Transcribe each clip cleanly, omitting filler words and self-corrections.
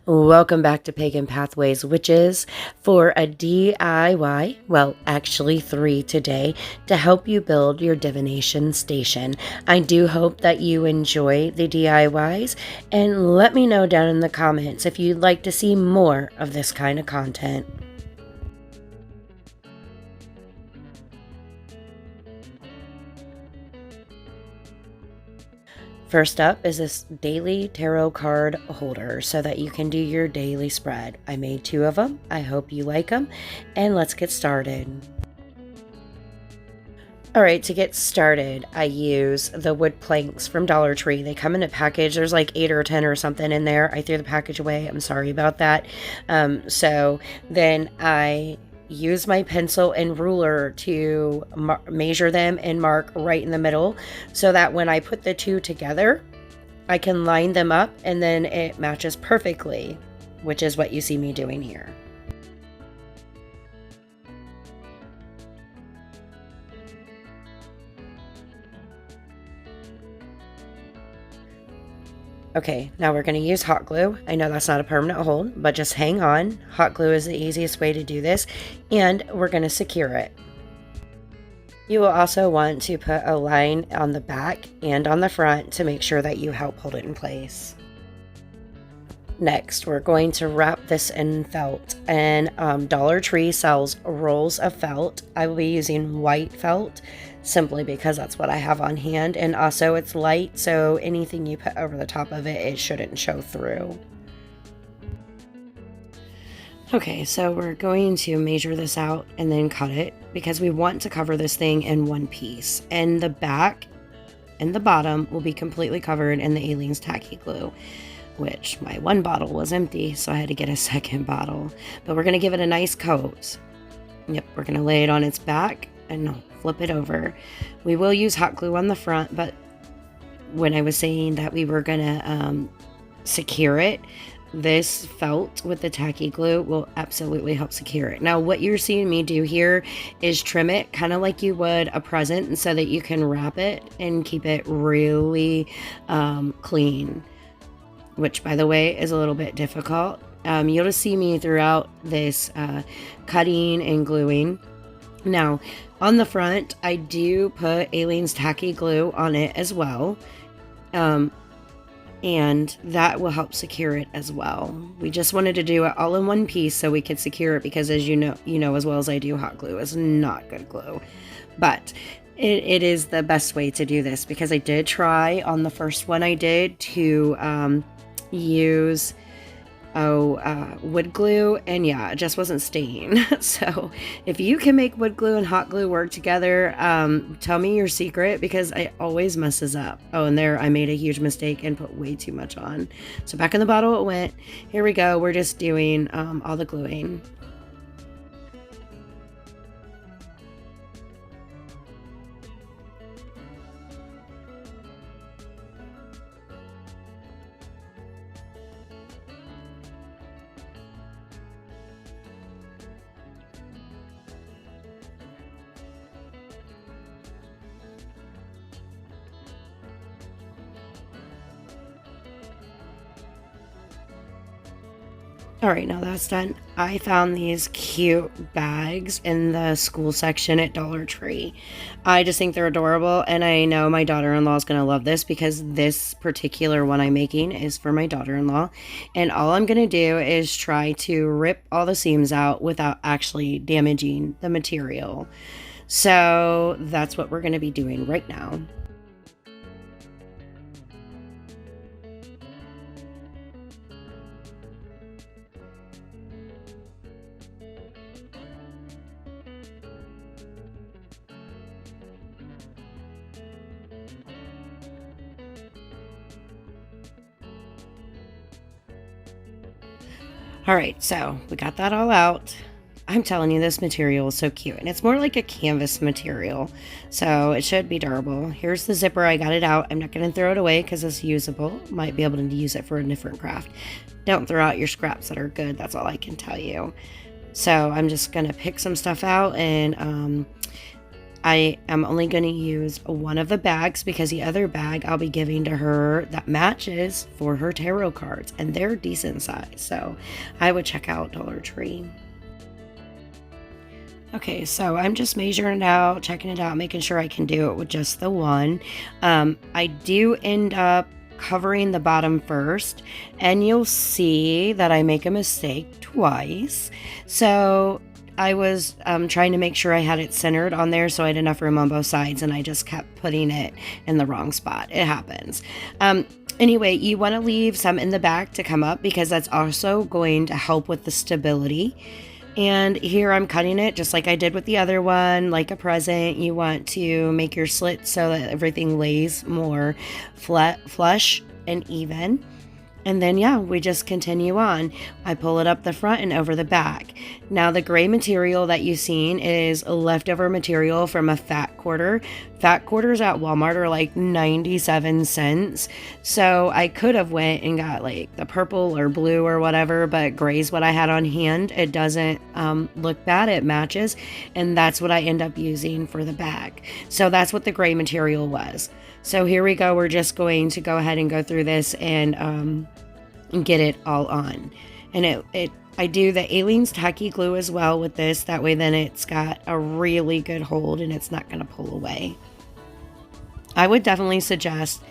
Welcome back to Pagan Pathways Witches for a DIY, well, actually 3 today, to help you build your Divination Station. I do hope that you enjoy the DIYs, and let me know down in the comments if you'd like to see more of this kind of content. First up is this daily tarot card holder so that you can do your daily spread. I made 2 of them. I hope you like them, and let's get started. Alright, to get started, I use the wood planks from Dollar Tree. They come in a package. There's like 8 or 10 or something in there. I threw the package away. I'm sorry about that. So then I use my pencil and ruler to measure them and mark right in the middle so that when I put the 2 together, I can line them up and then it matches perfectly, which is what you see me doing here. Okay, now we're going to use hot glue. I know that's not a permanent hold, but just hang on. Hot glue is the easiest way to do this, and we're going to secure it. You will also want to put a line on the back and on the front to make sure that you help hold it in place. Next, we're going to wrap this in felt, and Dollar Tree sells rolls of felt. I will be using white felt simply because that's what I have on hand, and also it's light, so anything you put over the top of it, it shouldn't show through. Okay, so we're going to measure this out and then cut it because we want to cover this thing in one piece, and the back and the bottom will be completely covered in the Alien's tacky glue, which my one bottle was empty, so I had to get a second bottle. But we're going to give it a nice coat. Yep, we're going to lay it on its back and flip it over. We will use hot glue on the front, but when I was saying that we were going to secure it, this felt with the tacky glue will absolutely help secure it. Now, what you're seeing me do here is trim it kind of like you would a present so that you can wrap it and keep it really clean, which, by the way, is a little bit difficult. You'll just see me throughout this cutting and gluing. Now, on the front, I do put Alien's tacky glue on it as well, and that will help secure it as well. We just wanted to do it all in one piece so we could secure it because, as you know as well as I do, hot glue is not good glue, but it is the best way to do this because I did try on the first one I did to use wood glue, and yeah, it just wasn't staying. So if you can make wood glue and hot glue work together, tell me your secret because I always messes up. Oh, and there I made a huge mistake and put way too much on. So back in the bottle it went. Here we go. We're just doing all the gluing. Alright, now that's done. I found these cute bags in the school section at Dollar Tree. I just think they're adorable, and I know my daughter-in-law is going to love this because this particular one I'm making is for my daughter-in-law. And all I'm going to do is try to rip all the seams out without actually damaging the material. So that's what we're going to be doing right now. Alright, so we got that all out. I'm telling you, this material is so cute, and it's more like a canvas material, so it should be durable. Here's the zipper. I got it out. I'm not going to throw it away because it's usable. Might be able to use it for a different craft. Don't throw out your scraps that are good. That's all I can tell you. So I'm just going to pick some stuff out, and I am only going to use one of the bags because the other bag I'll be giving to her that matches for her tarot cards, and they're decent size, so I would check out Dollar Tree. Okay, so I'm just measuring it out, checking it out, making sure I can do it with just the one. I do end up covering the bottom first, and you'll see that I make a mistake twice. So I was trying to make sure I had it centered on there so I had enough room on both sides, and I just kept putting it in the wrong spot. It happens. Anyway, you want to leave some in the back to come up because that's also going to help with the stability. And here I'm cutting it just like I did with the other one, like a present. You want to make your slits so that everything lays more flush and even. And then, yeah, we just continue on. I pull it up the front and over the back. Now, the gray material that you've seen is leftover material from a fat quarter. Fat quarters at Walmart are like 97 cents. So I could have went and got like the purple or blue or whatever, but gray's what I had on hand. It doesn't look bad. It matches. And that's what I end up using for the bag. So that's what the gray material was. So here we go. We're just going to go ahead and go through this and get it all on. And I do the Aleene's tacky glue as well with this. That way then it's got a really good hold and it's not going to pull away. I would definitely suggest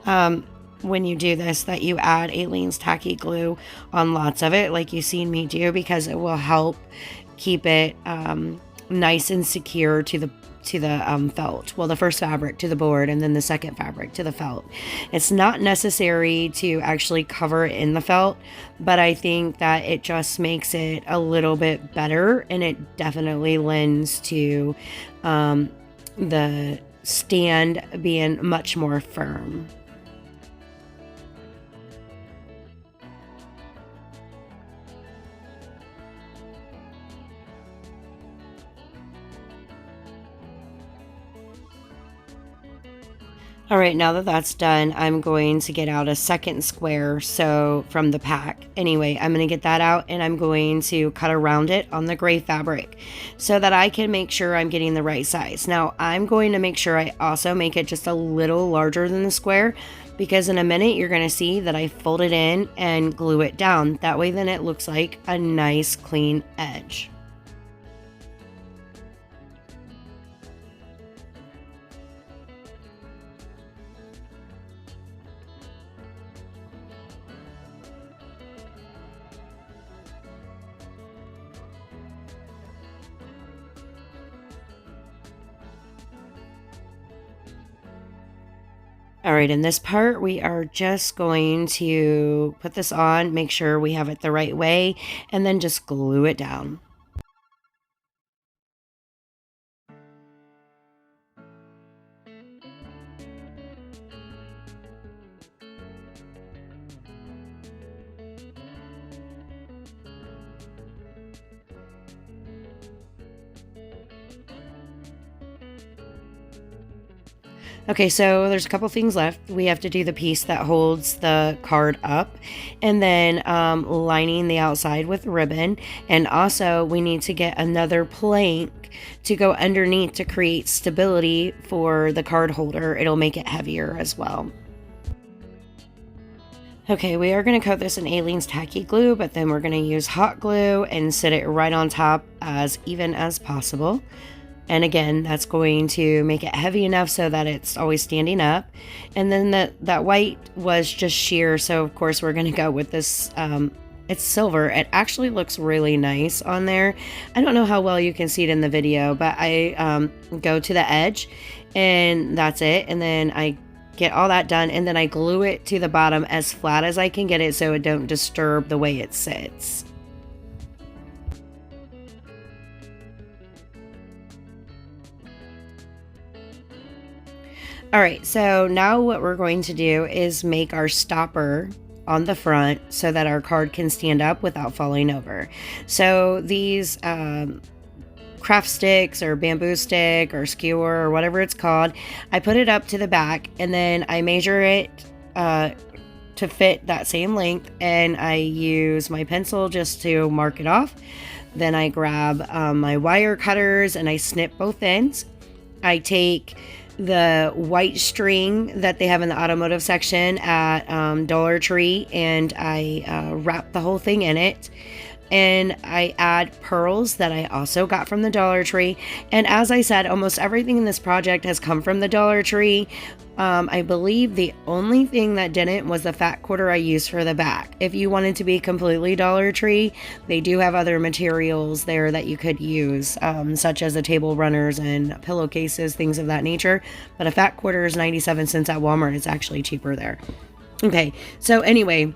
when you do this that you add Aleene's tacky glue on lots of it like you've seen me do, because it will help keep it nice and secure to the felt. Well, the first fabric to the board and then the second fabric to the felt. It's not necessary to actually cover it in the felt, but I think that it just makes it a little bit better, and it definitely lends to the stand being much more firm. All right, now that that's done, I'm going to get out a second square, so from the pack. Anyway, I'm going to get that out and I'm going to cut around it on the gray fabric so that I can make sure I'm getting the right size. Now, I'm going to make sure I also make it just a little larger than the square, because in a minute you're going to see that I fold it in and glue it down. That way then it looks like a nice clean edge. All right, in this part, we are just going to put this on, make sure we have it the right way, and then just glue it down. Okay, so there's a couple things left. We have to do the piece that holds the card up, and then lining the outside with ribbon. And also we need to get another plank to go underneath to create stability for the card holder. It'll make it heavier as well. Okay, we are going to coat this in Aleene's tacky glue, but then we're going to use hot glue and set it right on top as even as possible. And again, that's going to make it heavy enough so that it's always standing up. And then that white was just sheer, so of course we're going to go with this. It's silver. It actually looks really nice on there. I don't know how well you can see it in the video, but I go to the edge and that's it. And then I get all that done, and then I glue it to the bottom as flat as I can get it so it don't disturb the way it sits. All right, so now what we're going to do is make our stopper on the front so that our card can stand up without falling over. So these craft sticks or bamboo stick or skewer or whatever it's called, I put it up to the back and then I measure it to fit that same length, and I use my pencil just to mark it off. Then I grab my wire cutters and I snip both ends. I take the white string that they have in the automotive section at Dollar Tree, and I wrap the whole thing in it. And I add pearls that I also got from the Dollar Tree. And as I said, almost everything in this project has come from the Dollar Tree. I believe the only thing that didn't was the fat quarter I used for the back. If you wanted to be completely Dollar Tree, they do have other materials there that you could use, such as the table runners and pillowcases, things of that nature. But a fat quarter is 97 cents at Walmart. It's actually cheaper there. Okay, so anyway,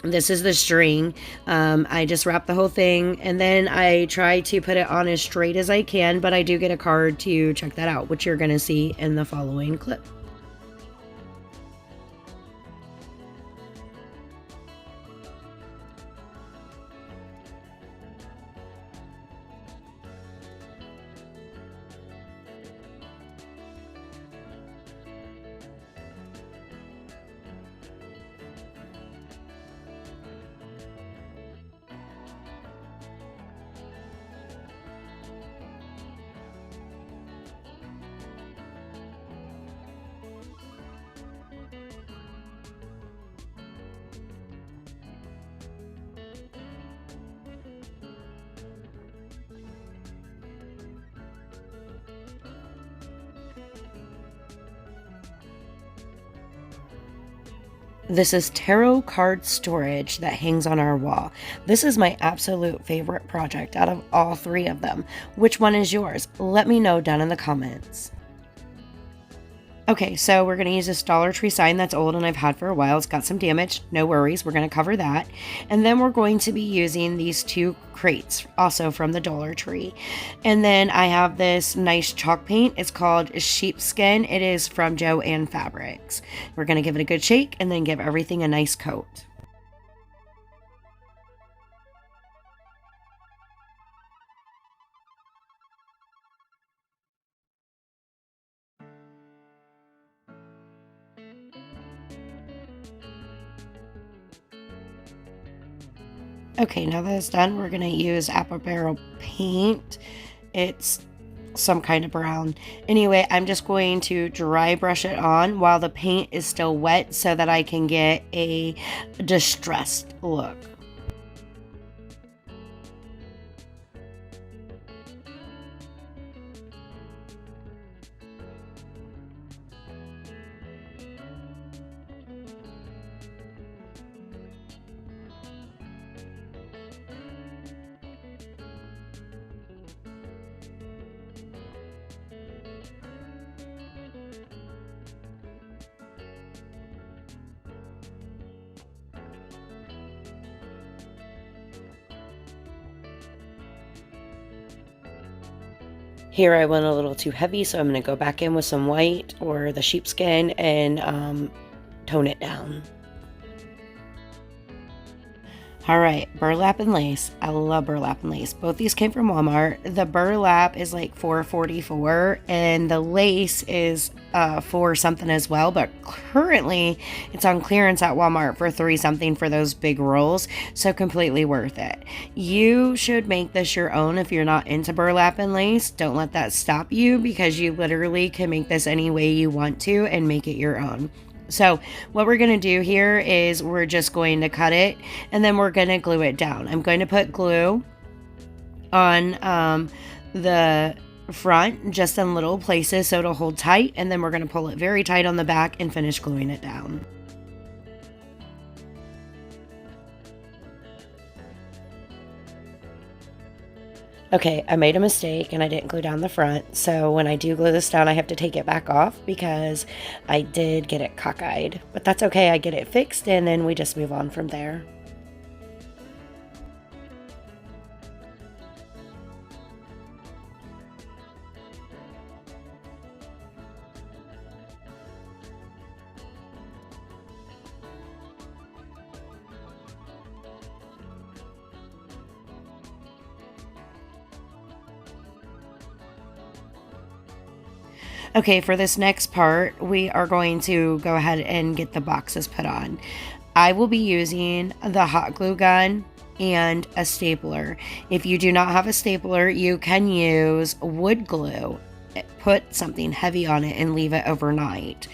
this is the string. I just wrap the whole thing, and then I try to put it on as straight as I can, but I do get a card to check that out, which you're going to see in the following clip. This is tarot card storage that hangs on our wall. This is my absolute favorite project out of all three of them. Which one is yours? Let me know down in the comments. Okay, so we're going to use this Dollar Tree sign that's old and I've had for a while. It's got some damage. No worries. We're going to cover that. And then we're going to be using these two crates, also from the Dollar Tree. And then I have this nice chalk paint. It's called Sheepskin. It is from Joann Fabrics. We're going to give it a good shake and then give everything a nice coat. Okay, now that it's done, we're going to use apple barrel paint. It's some kind of brown. Anyway, I'm just going to dry brush it on while the paint is still wet so that I can get a distressed look. Here I went a little too heavy, so I'm going to go back in with some white or the sheepskin and tone it down. All right, burlap and lace. I love burlap and lace. Both these came from Walmart. The burlap is like $4.44 and the lace is for something as well, but currently it's on clearance at Walmart for $3 something for those big rolls, so completely worth it. You should make this your own if you're not into burlap and lace. Don't let that stop you because you literally can make this any way you want to and make it your own. So what we're going to do here is we're just going to cut it and then we're going to glue it down. I'm going to put glue on the front just in little places so it'll hold tight, and then we're going to pull it very tight on the back and finish gluing it down. Okay, I made a mistake and I didn't glue down the front, so when I do glue this down I have to take it back off because I did get it cockeyed. But that's okay, I get it fixed and then we just move on from there. Okay, for this next part, we are going to go ahead and get the boxes put on. I will be using the hot glue gun and a stapler. If you do not have a stapler, you can use wood glue. put something heavy on it and leave it overnight.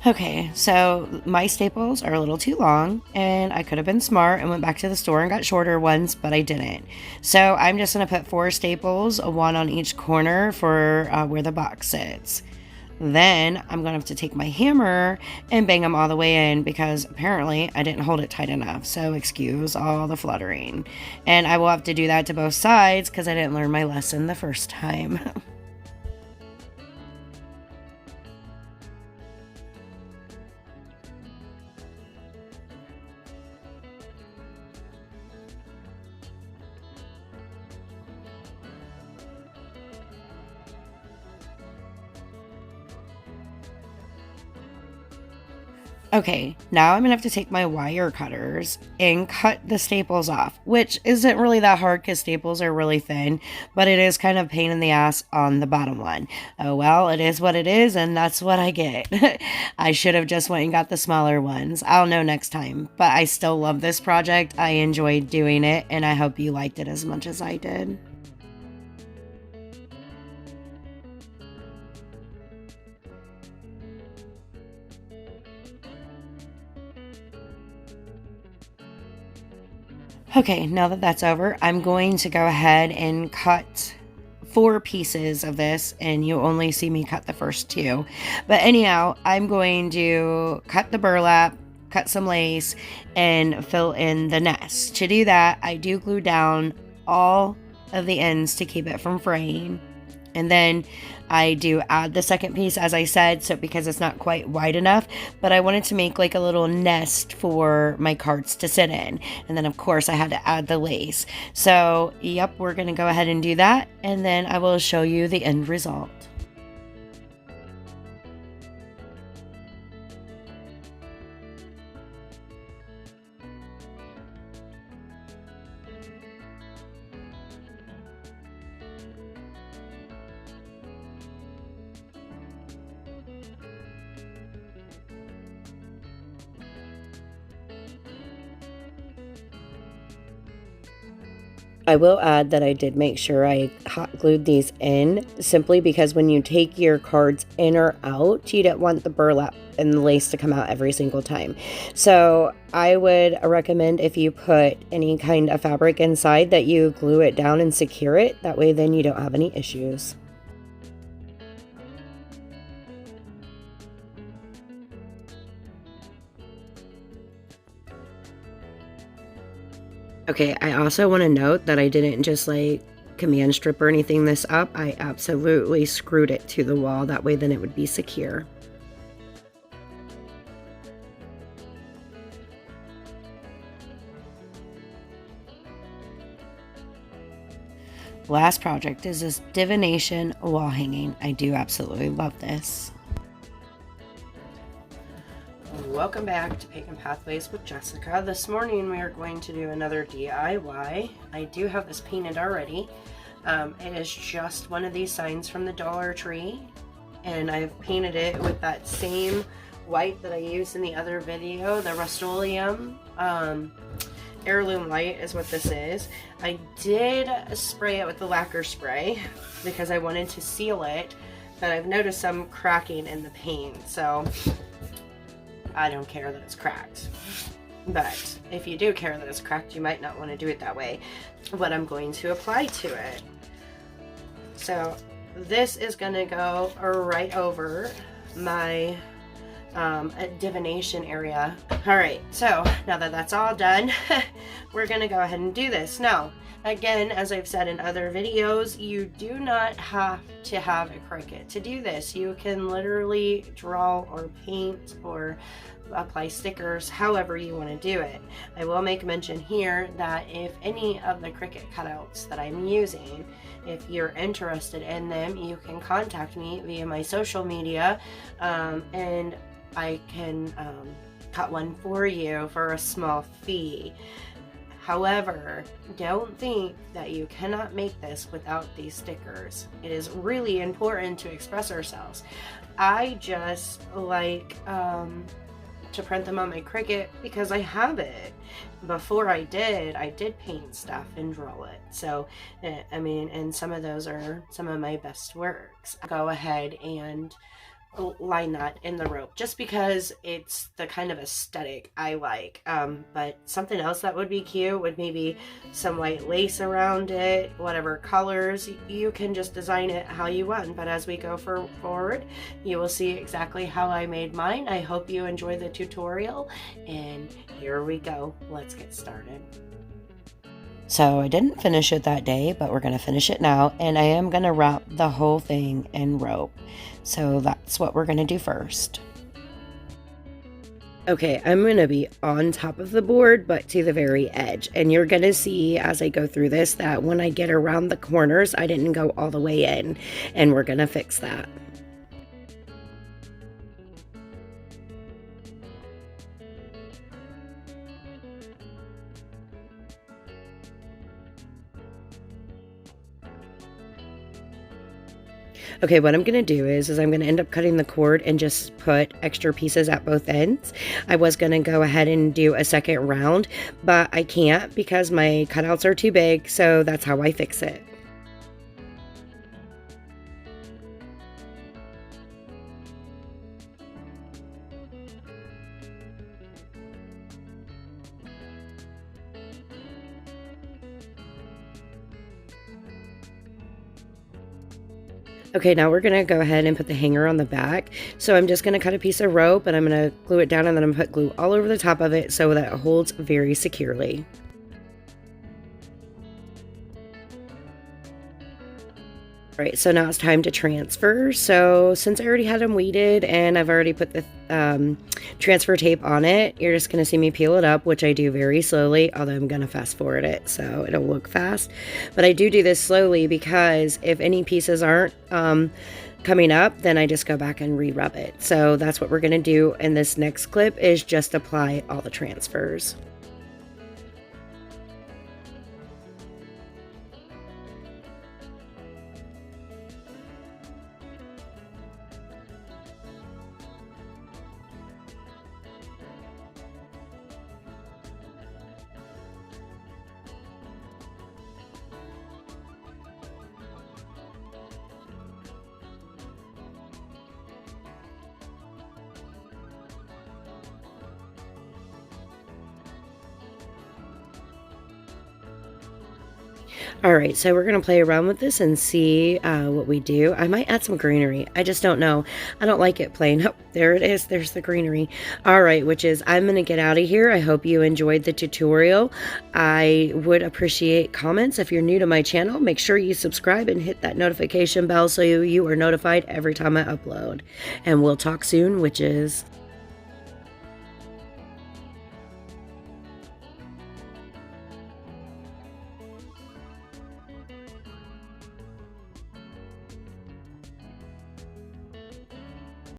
Okay, so my staples are a little too long, and I could have been smart and went back to the store and got shorter ones, but I didn't. So I'm just going to put 4 staples, one on each corner for where the box sits. Then I'm going to have to take my hammer and bang them all the way in because apparently I didn't hold it tight enough. So excuse all the fluttering. And I will have to do that to both sides because I didn't learn my lesson the first time. Okay, now I'm gonna have to take my wire cutters and cut the staples off, which isn't really that hard because staples are really thin, but it is kind of a pain in the ass on the bottom one. Oh well, it is what it is, and that's what I get. I should have just went and got the smaller ones. I'll know next time, but I still love this project. I enjoyed doing it, and I hope you liked it as much as I did. Okay, now that that's over, I'm going to go ahead and cut 4 pieces of this, and you only see me cut the first 2. But anyhow, I'm going to cut the burlap, cut some lace, and fill in the nest. To do that, I do glue down all of the ends to keep it from fraying. And then I do add the second piece, as I said, so because it's not quite wide enough, but I wanted to make like a little nest for my cards to sit in. And then of course I had to add the lace. So yep, we're going to go ahead and do that. And then I will show you the end result. I will add that I did make sure I hot glued these in simply because when you take your cards in or out, you don't want the burlap and the lace to come out every single time. So I would recommend if you put any kind of fabric inside that you glue it down and secure it. That way then you don't have any issues. Okay, I also want to note that I didn't just like command strip or anything this up. I absolutely screwed it to the wall. That way then it would be secure. Last project is this Divination wall hanging. I do absolutely love this. Welcome back to Pagan Pathways with Jessica. This morning we are going to do another DIY. I do have this painted already. It is just one of these signs from the Dollar Tree, and I've painted it with that same white that I used in the other video, the Rust-Oleum heirloom white is what this is. I did spray it with the lacquer spray because I wanted to seal it, but I've noticed some cracking in the paint, so I don't care that it's cracked. But if you do care that it's cracked, you might not want to do it that way. But I'm going to apply to it. So this is going to go right over my divination area. Alright, so now that that's all done, we're going to go ahead and do this. Now, again, as I've said in other videos, you do not have to have a Cricut to do this. You can literally draw or paint or apply stickers, however you want to do it. I will make mention here that if any of the Cricut cutouts that I'm using, if you're interested in them, you can contact me via my social media, and I can cut one for you for a small fee. However, don't think that you cannot make this without these stickers. It is really important to express ourselves. I just like to print them on my Cricut because I have it. Before I did paint stuff and draw it. So, I mean, and some of those are some of my best works. Go ahead and line that in the rope just because it's the kind of aesthetic I like. But something else that would be cute would maybe some white lace around it, whatever colors. You can just design it how you want, but as we go forward, you will see exactly how I made mine. I hope you enjoy the tutorial, and here we go. Let's get started. So I didn't finish it that day, but we're going to finish it now, and I am going to wrap the whole thing in rope. So that's what we're going to do first. Okay, I'm going to be on top of the board, but to the very edge. And you're going to see as I go through this that when I get around the corners, I didn't go all the way in, and we're going to fix that. Okay, what I'm going to do is I'm going to end up cutting the cord and just put extra pieces at both ends. I was going to go ahead and do a second round, but I can't because my cutouts are too big, so that's how I fix it. Okay, now we're going to go ahead and put the hanger on the back. So I'm just going to cut a piece of rope and I'm going to glue it down, and then I'm going to put glue all over the top of it so that it holds very securely. Right, so now it's time to transfer. So since I already had them weeded and I've already put the transfer tape on it, you're just going to see me peel it up, which I do very slowly, although I'm going to fast forward it so it'll look fast. But I do this slowly because if any pieces aren't coming up, then I just go back and re-rub it. So that's what we're going to do in this next clip, is just apply all the transfers. Alright, so we're going to play around with this and see what we do. I might add some greenery. I just don't know. I don't like it plain. Oh, there it is. There's the greenery. Alright, which is I'm going to get out of here. I hope you enjoyed the tutorial. I would appreciate comments. If you're new to my channel, make sure you subscribe and hit that notification bell so you are notified every time I upload. And we'll talk soon, witches.